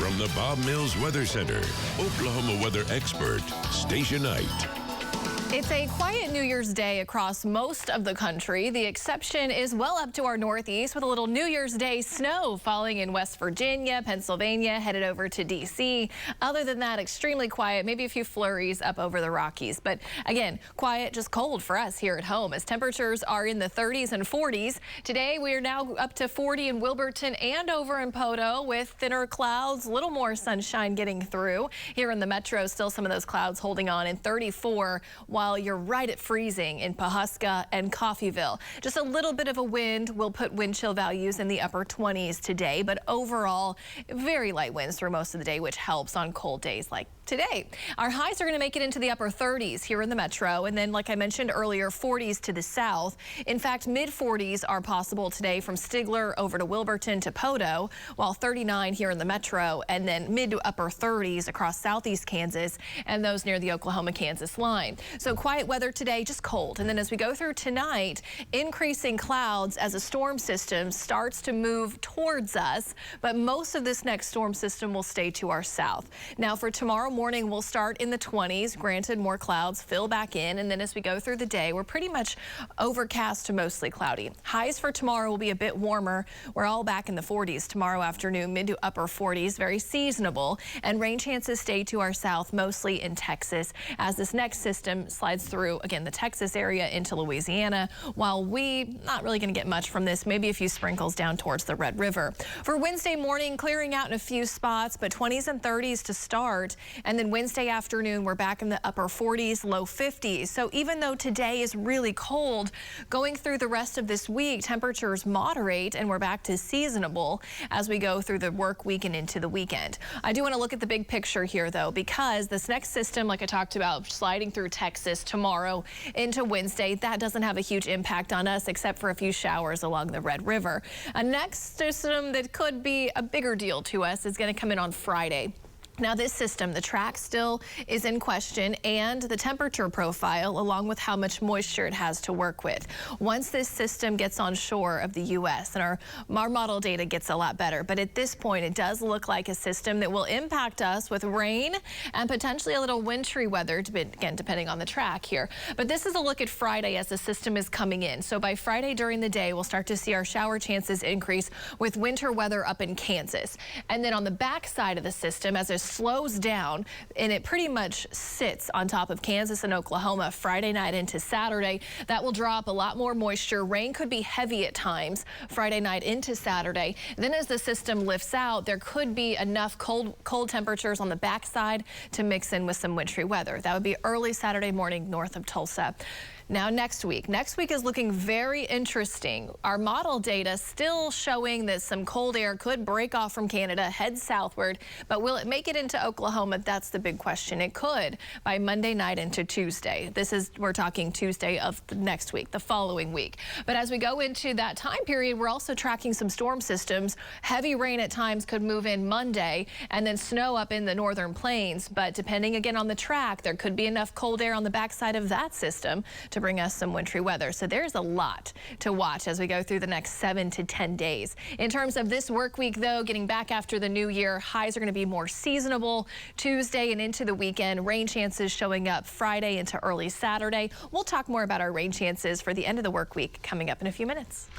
From the Bob Mills Weather Center, Oklahoma weather expert Stacia Knight. It's a quiet New Year's Day across most of the country. The exception is well up to our northeast with a little New Year's Day snow falling in West Virginia, Pennsylvania, headed over to D.C. Other than that, extremely quiet, maybe a few flurries up over the Rockies. But again, quiet, just cold for us here at home as temperatures are in the 30s and 40s. Today, we are now up to 40 in Wilburton and over in Poto with thinner clouds, a little more sunshine getting through. Here in the metro, still some of those clouds holding on in 34, while you're right at freezing in Pawhuska and Coffeyville. Just a little bit of a wind will put wind chill values in the upper 20s today, but overall, very light winds through most of the day, which helps on cold days like today. Our highs are going to make it into the upper 30s here in the metro, and then, like I mentioned earlier, 40s to the south. In fact, mid-40s are possible today from Stigler over to Wilburton to Poto, while 39 here in the metro, and then mid to upper 30s across southeast Kansas and those near the Oklahoma-Kansas line. So quiet weather today, just cold. And then as we go through tonight, increasing clouds as a storm system starts to move towards us, but most of this next storm system will stay to our south. Now for tomorrow morning, we'll start in the 20s. Granted, more clouds fill back in, and then as we go through the day, we're pretty much overcast to mostly cloudy. Highs for tomorrow will be a bit warmer. We're all back in the 40s tomorrow afternoon, mid to upper 40s, very seasonable, and rain chances stay to our south, mostly in Texas, as this next system slides through, again, the Texas area into Louisiana, while we not really going to get much from this, maybe a few sprinkles down towards the Red River. For Wednesday morning, clearing out in a few spots, but 20s and 30s to start. And then Wednesday afternoon, we're back in the upper 40s, low 50s. So even though today is really cold, going through the rest of this week, temperatures moderate and we're back to seasonable as we go through the work week and into the weekend. I do want to look at the big picture here, though, because this next system, like I talked about, sliding through Texas tomorrow into Wednesday, that doesn't have a huge impact on us except for a few showers along the Red River. A next system that could be a bigger deal to us is going to come in on Friday. Now this system, the track still is in question, and the temperature profile along with how much moisture it has to work with. Once this system gets on shore of the U.S. and our model data gets a lot better, but at this point it does look like a system that will impact us with rain and potentially a little wintry weather, again depending on the track here. But this is a look at Friday as the system is coming in. So by Friday during the day, we'll start to see our shower chances increase with winter weather up in Kansas. And then on the back side of the system, as it slows down and it pretty much sits on top of Kansas and Oklahoma Friday night into Saturday, that will draw up a lot more moisture. Rain could be heavy at times Friday night into Saturday. Then as the system lifts out, there could be enough cold temperatures on the backside to mix in with some wintry weather. That would be early Saturday morning north of Tulsa. Now next week is looking very interesting. Our model data still showing that some cold air could break off from Canada, head southward, but will it make it into Oklahoma? That's the big question. It could by Monday night into Tuesday. We're talking Tuesday of next week, the following week. But as we go into that time period, we're also tracking some storm systems. Heavy rain at times could move in Monday, and then snow up in the northern plains. But depending again on the track, there could be enough cold air on the backside of that system to bring us some wintry weather. So there's a lot to watch as we go through the next 7 to 10 days. In terms of this work week, though, getting back after the new year, highs are going to be more seasonable Tuesday and into the weekend. Rain chances showing up Friday into early Saturday. We'll talk more about our rain chances for the end of the work week coming up in a few minutes.